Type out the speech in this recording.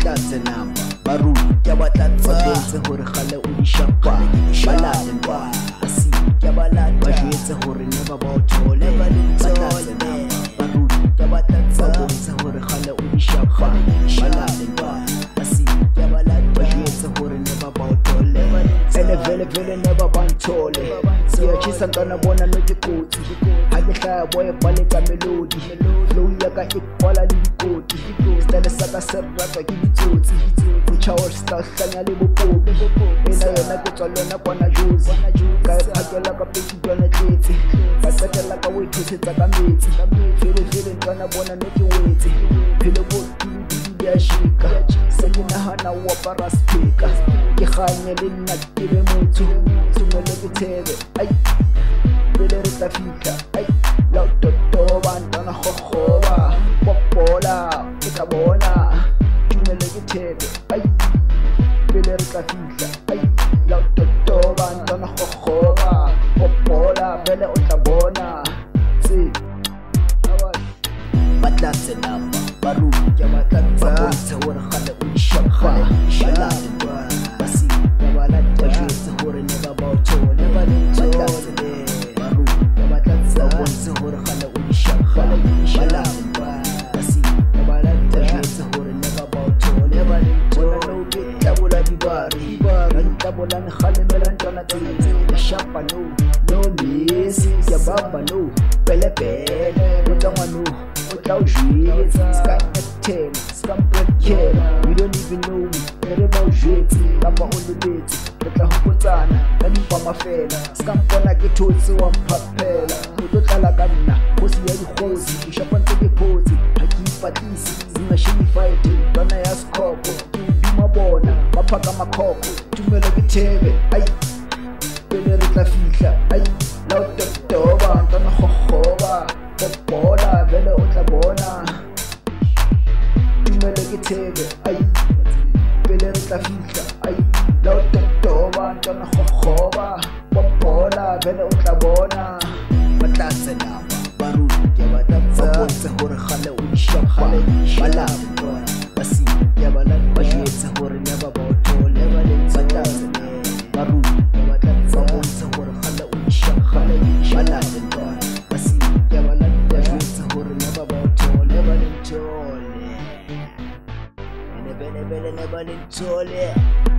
tlatse namba barui ke ba tlatsa ba betse hore khale o di shapa balate ba asi ke ba lata ba jwetse hore ne ba o thole ba tlatse namba barui ke ba tlatsa ba betse hore khale o di shapa balate ba asi ke ba lata ba jwetse hore ne ba o thole ele vele ne ba nthole siyachisa ntwana bona no dikoti ha ke hlaya boye bale ka melody flow ya ka ikwala le dikoti style sa ka serratwa ke ditsotsi uchawa style hlanya le bopopi ena yona ke tswa lona kwana jozi ka phakela ka peki tswana tletse ka tsetela ka wethusetsa ka metsi fele ntwana bona no ke wetse phele bo ya shika se ke nahana wa para speaker ke ganye le nna ke be motho tumele ke thebe ai pele re tla fika ai la totoba ntana khokhoba popola ke tla bona tumele ke thebe ai pele re tla fika ai la totoba ntana khokhoba popola pele o tla bona se batlatse namba baru ke batlatsa bontshe hore khale o di shapa balate ba basi ke balate jwetse hore ne ba o thole ba batlatse baru ke batlatsa bontshe hore khale o di shapa balate ba basi ke balate jwetse hore ne ba o thole ba bona no ke tabula di bari tabula ne khale mela ntwana tse ya shapa no miss ya baba no pele utangwano without you, sky ten, scam break. You don't even know me. About shit, I'm on the bit. But I hope it's on. And if I'm a fan, scam gonna get to it, so I'm papella. Who don't alagana, who's the other hose? You shop on the pose. I keep at least in a shitty fighting. Don't I ask Coco to be my bona, my pack my coco to me like a table. I better la fika. I loud the door, and on a hohoba. Popola vele o tla bona tumele ke thebe ai pele re tla fihla ai la o totoba ntwana khokhoba popola vele o tla bona batlatse namba baru ke batlatsa bontshe hore khale o di shapa balate bona basi ke balate ba jwetse hore ne ba o thole ba batlatse baru ke batlatsa bontshe hore khale o di shapa balate bona basi ke balate never